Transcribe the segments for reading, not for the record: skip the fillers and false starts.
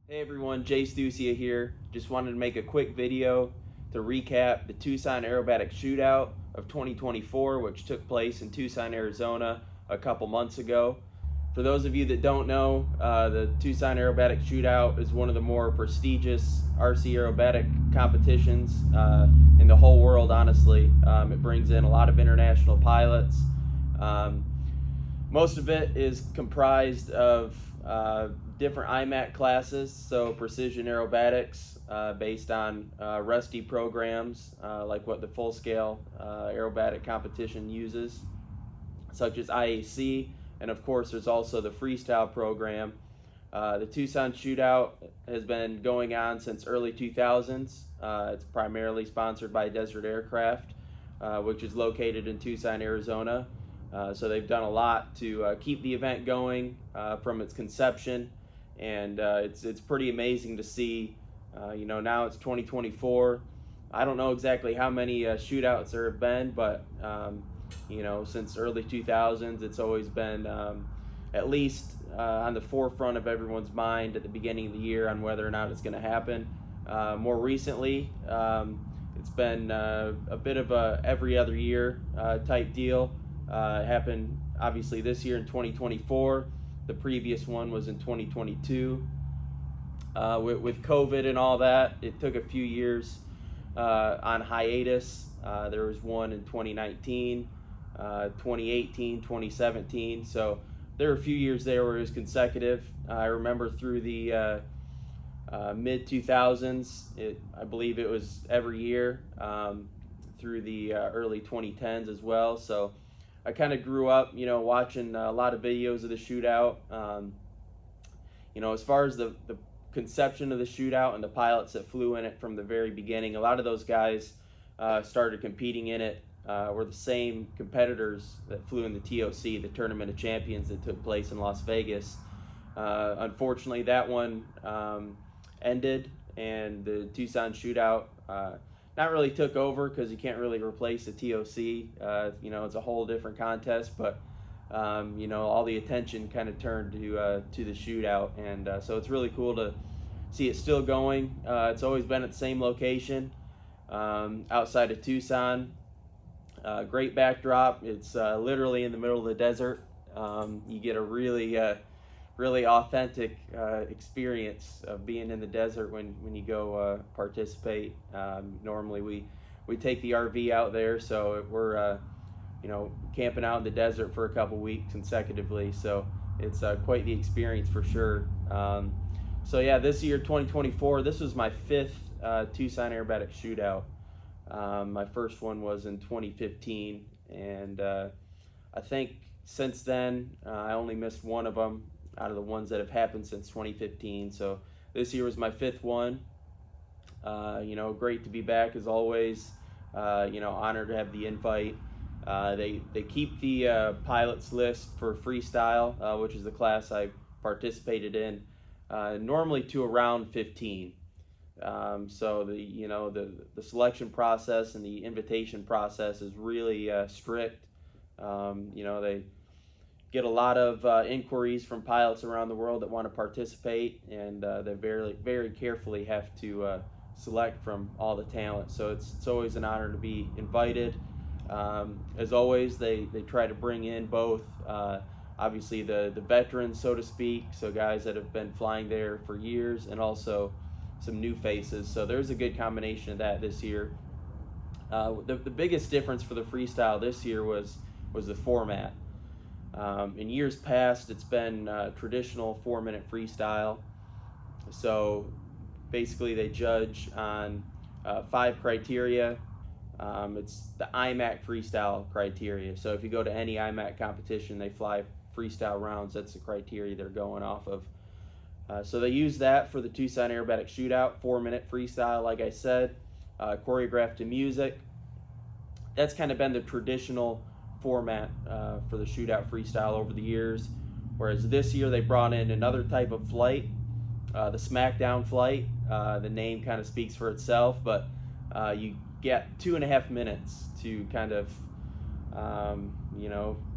Hey everyone, Jase Dussia here. Just wanted to make a quick video to recap the Tucson Aerobatic Shootout of 2024, which took place in Tucson, Arizona a couple months ago. For those of you that don't know, the Tucson Aerobatic Shootout is one of the more prestigious RC aerobatic competitions in the whole world, honestly. It brings in a lot of international pilots. Most of it is comprised of different IMAC classes, so precision aerobatics based on rusty programs like what the full-scale aerobatic competition uses, such as IAC, and of course there's also the freestyle program. The Tucson Shootout has been going on since early 2000s. It's primarily sponsored by Desert Aircraft, which is located in Tucson, Arizona. So they've done a lot to keep the event going from its conception, and it's pretty amazing to see. Now it's 2024. I don't know exactly how many shootouts there have been, but since early 2000s, it's always been at least on the forefront of everyone's mind at the beginning of the year on whether or not it's going to happen. More recently, it's been a bit of a every other year type deal. It happened obviously this year in 2024. The previous one was in 2022. With COVID and all that, it took a few years on hiatus. There was one in 2019, 2018, 2017. So there were a few years there where it was consecutive. I remember through the mid 2000s, I believe it was every year through the early 2010s as well. So I kind of grew up, watching a lot of videos of the shootout. As far as the conception of the shootout and the pilots that flew in it from the very beginning, a lot of those guys started competing in it were the same competitors that flew in the TOC, the Tournament of Champions that took place in Las Vegas. Unfortunately, that one ended, and the Tucson Shootout not really took over because you can't really replace the TOC. It's a whole different contest, but all the attention kind of turned to the shootout, and so it's really cool to see it still going. It's always been at the same location outside of Tucson. Great backdrop. It's literally in the middle of the desert. You get a really authentic experience of being in the desert when you go participate. Normally we take the RV out there, so we're camping out in the desert for a couple weeks consecutively, so it's quite the experience for sure. So yeah, this year 2024, this was my fifth Tucson Aerobatic Shootout. My first one was in 2015, and I think since then I only missed one of them out of the ones that have happened since 2015. So this year was my fifth one. Great to be back as always. Honored to have the invite. They keep the pilots list for freestyle, which is the class I participated in, normally to around 15. So the selection process and the invitation process is really strict. They get a lot of inquiries from pilots around the world that want to participate, and they very carefully have to select from all the talent. So it's always an honor to be invited. As always, they try to bring in both obviously the veterans, so to speak, so guys that have been flying there for years, and also some new faces. So there's a good combination of that this year. The biggest difference for the freestyle this year was the format. In years past, it's been traditional 4-minute freestyle. So basically they judge on 5 criteria. It's the IMAC freestyle criteria. So if you go to any IMAC competition, they fly freestyle rounds. That's the criteria they're going off of. So they use that for the Tucson Aerobatic Shootout, 4-minute freestyle, like I said, choreographed to music. That's kind of been the traditional format for the shootout freestyle over the years, whereas this year they brought in another type of flight, the smackdown flight. The name kind of speaks for itself, but you get 2.5 minutes to kind of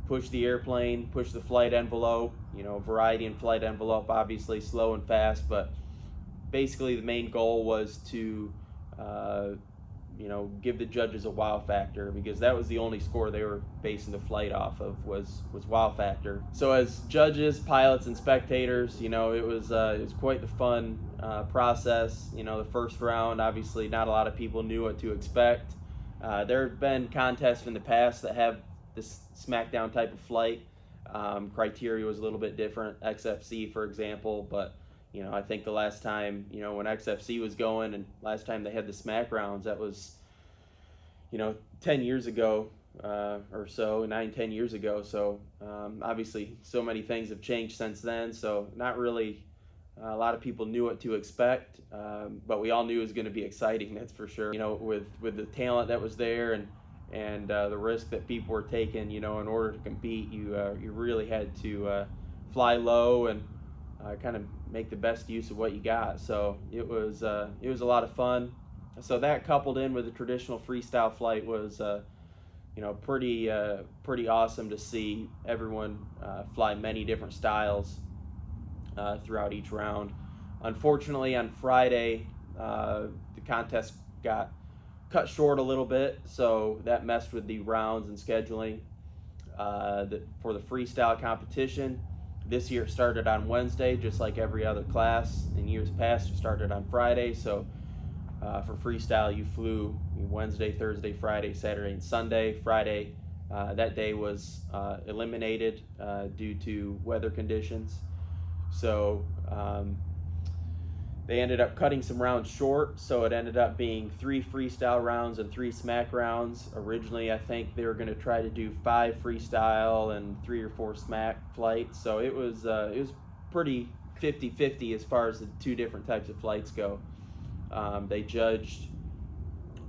push the airplane, push the flight envelope, variety in flight envelope, obviously slow and fast, but basically the main goal was to give the judges a wow factor, because that was the only score they were basing the flight off of, was wow factor. So as judges, pilots, and spectators, it was quite the fun process. The first round, obviously not a lot of people knew what to expect. There have been contests in the past that have this smackdown type of flight. Criteria was a little bit different, XFC for example, but I think the last time, when XFC was going, and last time they had the smack rounds, that was, 10 years ago or so, 9-10 years ago. So obviously so many things have changed since then. So not really a lot of people knew what to expect, but we all knew it was going to be exciting, that's for sure. With the talent that was there, and the risk that people were taking, in order to compete, you really had to fly low and kind of make the best use of what you got. So it was a lot of fun. So that, coupled in with the traditional freestyle flight, was pretty awesome to see everyone fly many different styles throughout each round. Unfortunately, on Friday, the contest got cut short a little bit, so that messed with the rounds and scheduling. For the freestyle competition, this year it started on Wednesday, just like every other class. In years past, it started on Friday. So for freestyle, you flew Wednesday, Thursday, Friday, Saturday, and Sunday. Friday, that day was eliminated due to weather conditions. So they ended up cutting some rounds short, so it ended up being 3 freestyle rounds and 3 smack rounds. Originally, I think they were going to try to do 5 freestyle and 3 or 4 smack flights. So it was pretty 50-50 as far as the 2 different types of flights go. They judged,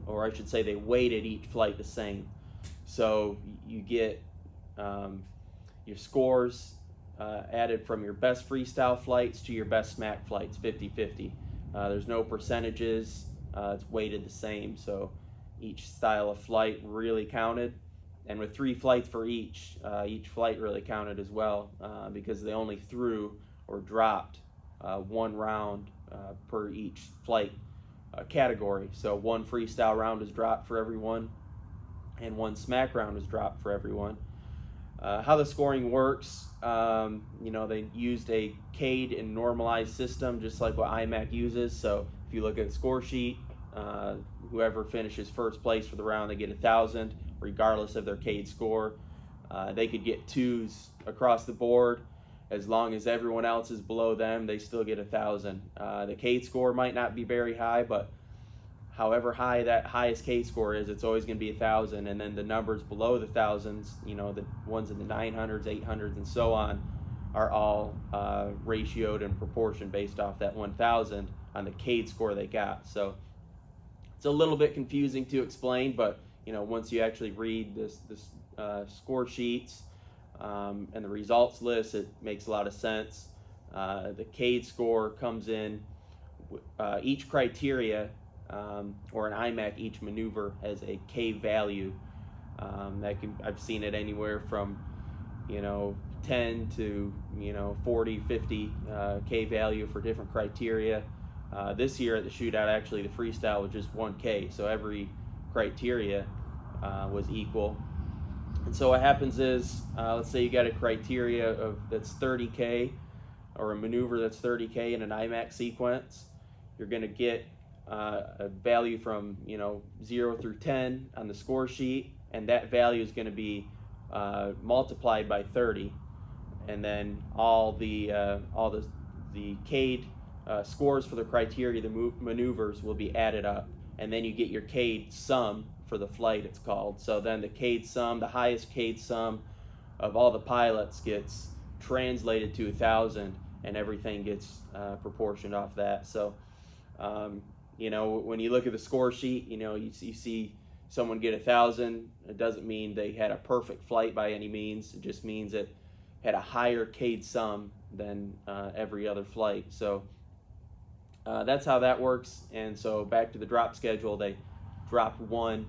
or I should say they weighted each flight the same. So you get your scores added from your best freestyle flights to your best smack flights, 50-50. There's no percentages, it's weighted the same, so each style of flight really counted. And with 3 flights for each flight really counted as well, because they only threw or dropped 1 round per each flight category. So 1 freestyle round is dropped for everyone, and 1 smack round is dropped for everyone. How the scoring works, they used a CADE and normalized system, just like what IMAC uses. So if you look at the score sheet, whoever finishes first place for the round, they get 1,000, regardless of their CADE score. They could get 2s across the board. As long as everyone else is below them, they still get 1,000. The CADE score might not be very high, but however high that highest CADE score is, it's always going to be 1,000. And then the numbers below the thousands, the ones in the 900s, 800s, and so on, are all ratioed in proportion based off that 1,000 on the CADE score they got. So it's a little bit confusing to explain, but once you actually read this score sheets and the results list, it makes a lot of sense. The CADE score comes in each criteria. Or an IMAC, each maneuver has a K value. I've seen it anywhere from 10 to 40, 50 K value for different criteria. This year at the shootout, actually the freestyle was just 1K, so every criteria was equal. And so what happens is, let's say you got a criteria that's 30K, or a maneuver that's 30K in an IMAC sequence. You're going to get a value from 0 through 10 on the score sheet, and that value is going to be multiplied by 30, and then all the CADE scores for the criteria, the maneuvers, will be added up, and then you get your CADE sum for the flight, it's called. So then the CADE sum, the highest CADE sum of all the pilots, gets translated to 1,000, and everything gets proportioned off that. So when you look at the score sheet, you see someone get 1,000. It doesn't mean they had a perfect flight by any means. It just means it had a higher CADE sum than every other flight. So that's how that works. And so back to the drop schedule, they dropped 1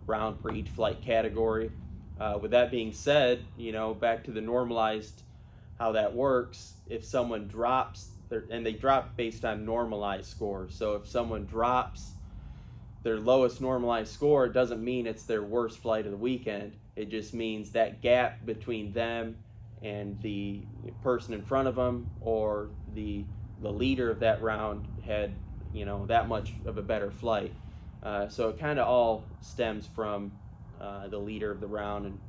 round per each flight category. With that being said, back to the normalized, how that works. If someone drops and they drop based on normalized scores. So if someone drops their lowest normalized score, it doesn't mean it's their worst flight of the weekend. It just means that gap between them and the person in front of them, or the leader of that round, had that much of a better flight. So it kind of all stems from the leader of the round and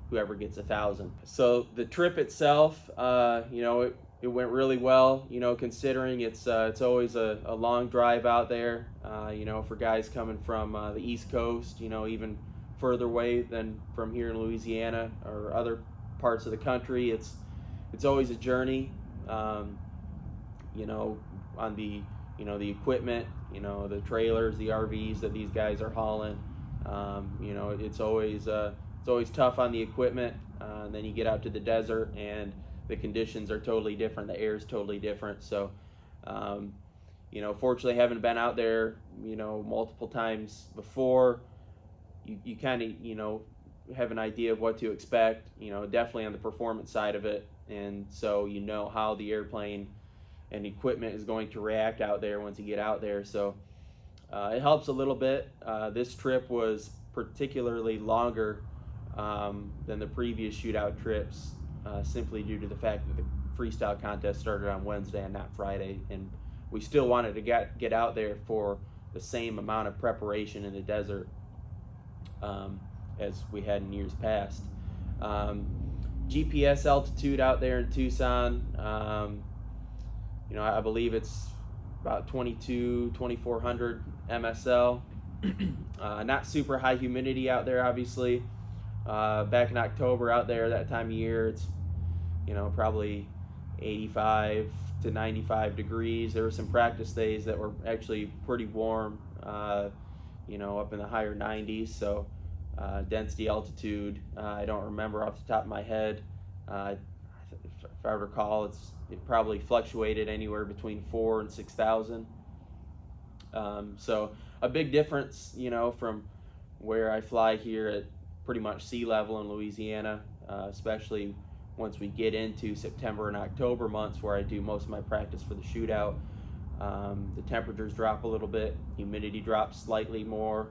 whoever gets 1,000. So the trip itself, it went really well, considering it's always a long drive out there, for guys coming from the East Coast, even further away than from here in Louisiana or other parts of the country. It's always a journey, on the, the equipment, the trailers, the RVs that these guys are hauling. It's always tough on the equipment, and then you get out to the desert and the conditions are totally different. The air is totally different. So, fortunately, having been out there, multiple times before, you kind of, have an idea of what to expect, definitely on the performance side of it. And so, how the airplane and equipment is going to react out there once you get out there. So, it helps a little bit. This trip was particularly longer than the previous shootout trips, simply due to the fact that the freestyle contest started on Wednesday and not Friday, and we still wanted to get out there for the same amount of preparation in the desert as we had in years past. GPS altitude out there in Tucson, I believe it's about 2,400 MSL. Not super high humidity out there, obviously. Back in October out there, that time of year, it's probably 85 to 95 degrees. There were some practice days that were actually pretty warm, up in the higher 90s. So density altitude, I don't remember off the top of my head. If I recall, it probably fluctuated anywhere between 4,000 and 6,000. So a big difference, from where I fly here at pretty much sea level in Louisiana, especially once we get into September and October months, where I do most of my practice for the shootout. The temperatures drop a little bit, humidity drops slightly more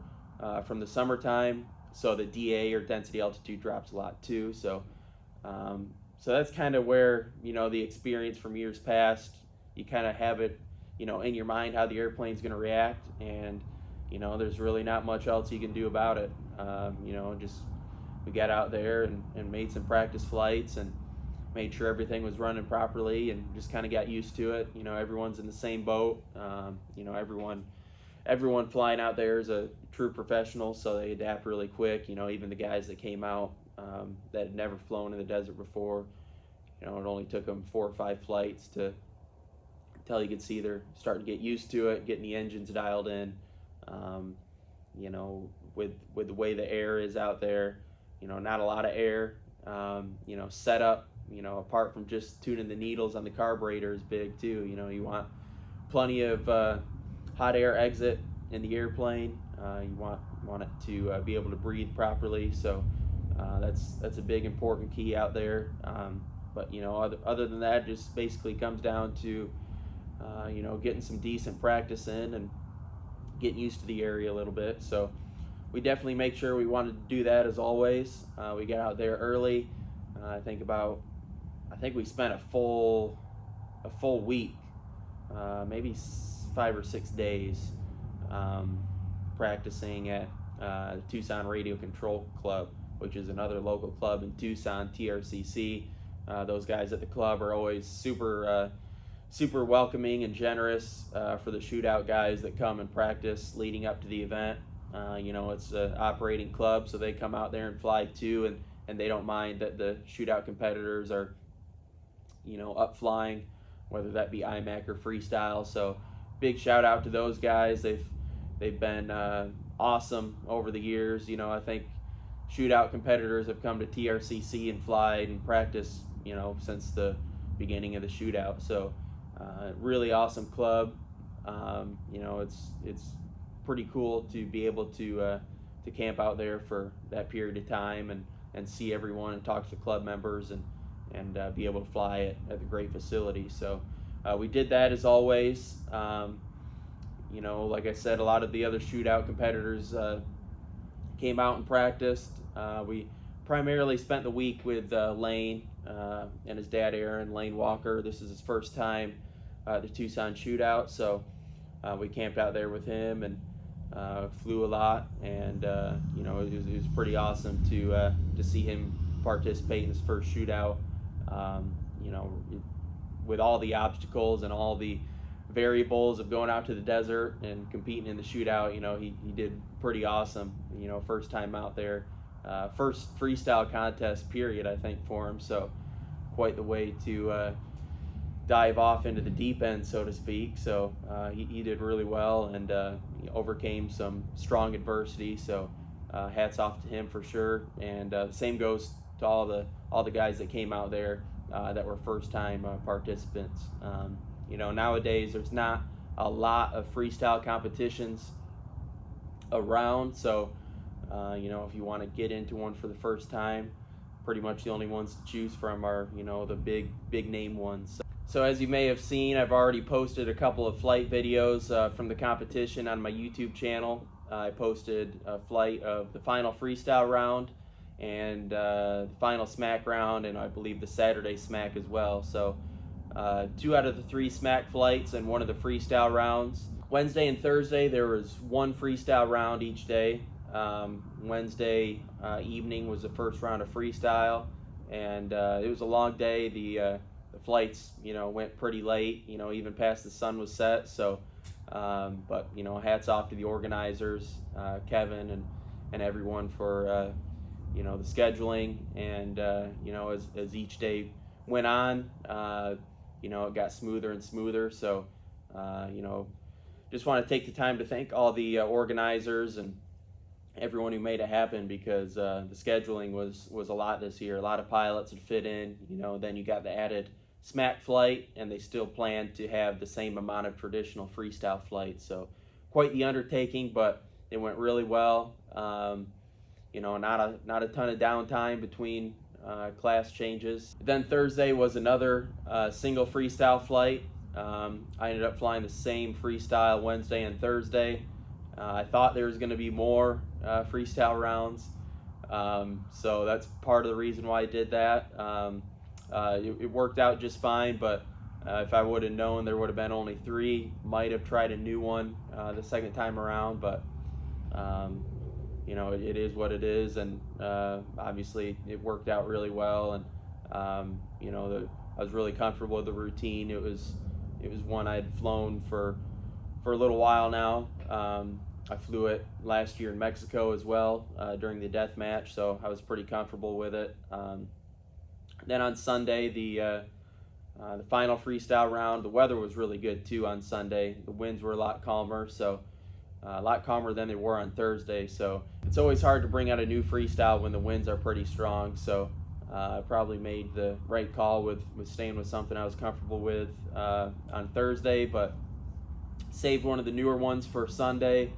from the summertime, so the DA, or density altitude, drops a lot too. So that's kind of where, the experience from years past, you kind of have it, in your mind how the airplane's going to react, and there's really not much else you can do about it. Just we got out there and made some practice flights and made sure everything was running properly, and just kind of got used to it. Everyone's in the same boat. Everyone flying out there is a true professional, so they adapt really quick. Even the guys that came out that had never flown in the desert before, it only took them 4 or 5 flights until you could see they're starting to get used to it, getting the engines dialed in. With the way the air is out there, not a lot of air. Setup, apart from just tuning the needles on the carburetor, is big too. You want plenty of hot air exit in the airplane. You want it to be able to breathe properly. So that's a big important key out there. But other than that, just basically comes down to getting some decent practice in and getting used to the area a little bit. So we definitely make sure we wanted to do that as always. We got out there early. I think we spent a full week, maybe 5 or 6 days, practicing at the Tucson Radio Control Club, which is another local club in Tucson, TRCC. Those guys at the club are always super welcoming and generous for the shootout guys that come and practice leading up to the event. It's an operating club, so they come out there and fly too, and they don't mind that the shootout competitors are, up flying, whether that be IMAC or freestyle. So big shout out to those guys. They've been awesome over the years. I think shootout competitors have come to TRCC and flied and practiced, since the beginning of the shootout. So really awesome club. It's pretty cool to be able to camp out there for that period of time and see everyone and talk to the club members and be able to fly at the great facility. So we did that as always. Like I said, a lot of the other shootout competitors came out and practiced. We primarily spent the week with Lane and his dad Aaron, Lane Walker. This is his first time at the Tucson Shootout, so we camped out there with him and flew a lot, and it was pretty awesome to see him participate in his first shootout. With all the obstacles and all the variables of going out to the desert and competing in the shootout, he did pretty awesome. First time out there, first freestyle contest period, I think, for him. So quite the way to dive off into the deep end, so to speak. So he did really well, and he overcame some strong adversity. So hats off to him for sure. And the same goes to all the guys that came out there that were first time participants. Nowadays there's not a lot of freestyle competitions around, so if you want to get into one for the first time, pretty much the only ones to choose from are the big name ones. So as you may have seen, I've already posted a couple of flight videos from the competition on my YouTube channel. I posted a flight of the final freestyle round and the final smack round, and I believe the Saturday smack as well. So 2 out of the 3 smack flights and 1 of the freestyle rounds. Wednesday and Thursday there was 1 freestyle round each day. Wednesday evening was the first round of freestyle, and it was a long day. The flights went pretty late, even past the sun was set. So but hats off to the organizers, Kevin and everyone for the scheduling, and as each day went on, it got smoother and smoother. So just want to take the time to thank all the organizers and everyone who made it happen, because the scheduling was a lot this year. A lot of pilots had fit in. Then you got the added smack flight, and they still plan to have the same amount of traditional freestyle flights. So quite the undertaking, but it went really well. Not a ton of downtime between class changes. Then Thursday was another single freestyle flight. I ended up flying the same freestyle Wednesday and Thursday. I thought there was going to be more freestyle rounds, so that's part of the reason why I did that. It worked out just fine, but if I would have known there would have been only 3, might have tried a new one the second time around, but it is what it is, and obviously it worked out really well, and I was really comfortable with the routine. It was one I'd flown for a little while now. I flew it last year in Mexico as well during the death match, so I was pretty comfortable with it. Then on Sunday, the final freestyle round, the weather was really good too on Sunday. The winds were a lot calmer, so a lot calmer than they were on Thursday. So it's always hard to bring out a new freestyle when the winds are pretty strong. So I probably made the right call with staying with something I was comfortable with on Thursday, but saved one of the newer ones for Sunday.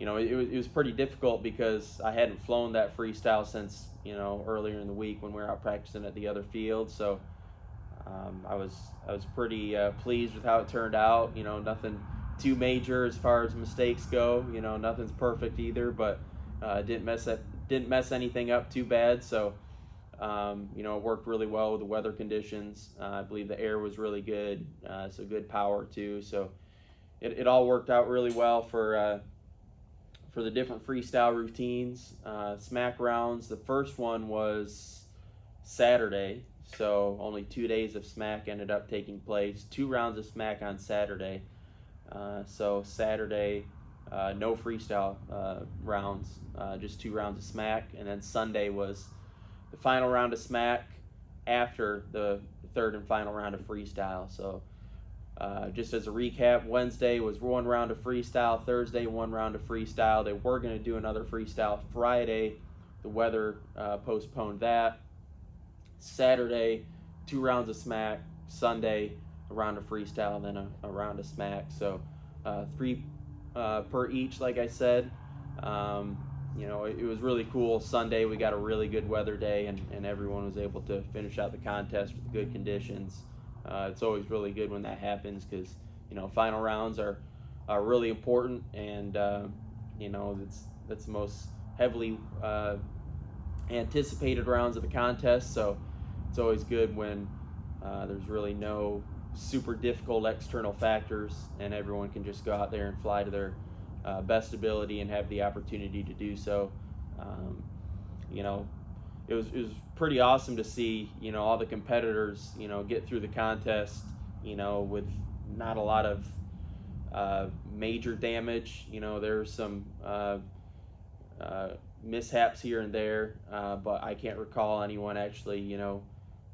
It was pretty difficult because I hadn't flown that freestyle since earlier in the week when we were out practicing at the other field. So I was pretty pleased with how it turned out. Nothing too major as far as mistakes go. Nothing's perfect either, but didn't mess anything up too bad. So it worked really well with the weather conditions. I believe the air was really good, so good power too. So it all worked out really well for the different freestyle routines. Smack rounds, the first one was Saturday, so only 2 days of smack ended up taking place. 2 rounds of smack on Saturday. So Saturday, no freestyle rounds, just 2 rounds of smack. And then Sunday was the final round of smack after the third and final round of freestyle. So just as a recap, Wednesday was 1 round of freestyle, Thursday 1 round of freestyle. They were going to do another freestyle Friday. The weather postponed that. Saturday, 2 rounds of smack. Sunday, a round of freestyle, then a round of smack. So 3 per each, like I said. it was really cool. Sunday we got a really good weather day, and everyone was able to finish out the contest with good conditions. It's always really good when that happens, because final rounds are really important, and that's the most heavily anticipated rounds of the contest. So it's always good when there's really no super difficult external factors, and everyone can just go out there and fly to their best ability and have the opportunity to do so. It was pretty awesome to see all the competitors get through the contest with not a lot of major damage. There's some mishaps here and there, but I can't recall anyone actually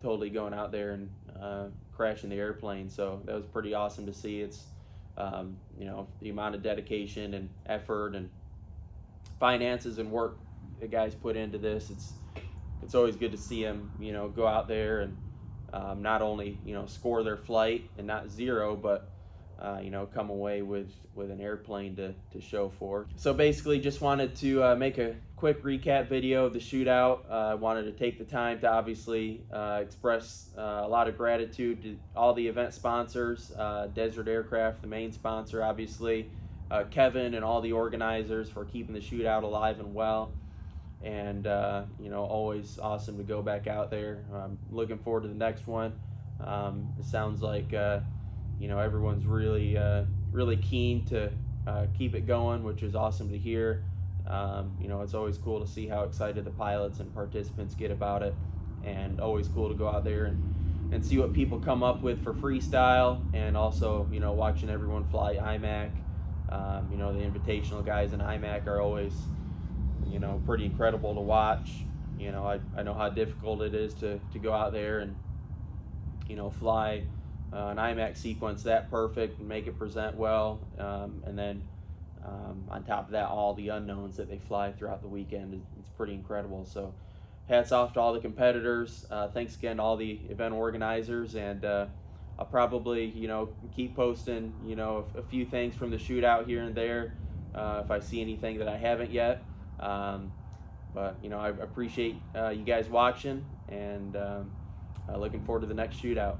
totally going out there and crashing the airplane. So that was pretty awesome to see. It's the amount of dedication and effort and finances and work the guys put into this. It's always good to see them go out there and not only score their flight and not zero, but come away with an airplane to show for. So basically just wanted to make a quick recap video of the shootout. I wanted to take the time to obviously express a lot of gratitude to all the event sponsors, Desert Aircraft, the main sponsor, obviously, Kevin and all the organizers for keeping the shootout alive and well. And always awesome to go back out there. I'm looking forward to the next one. It sounds like everyone's really keen to keep it going, which is awesome to hear. It's always cool to see how excited the pilots and participants get about it, and always cool to go out there and see what people come up with for freestyle, and also watching everyone fly IMAC. The invitational guys in IMAC are always pretty incredible to watch. I know how difficult it is to go out there and fly an IMAC sequence that perfect and make it present well, and then on top of that, all the unknowns that they fly throughout the weekend. It's pretty incredible. So hats off to all the competitors. Thanks again to all the event organizers, and I'll probably keep posting a few things from the shootout here and there if I see anything that I haven't yet. But I appreciate you guys watching, and looking forward to the next shootout.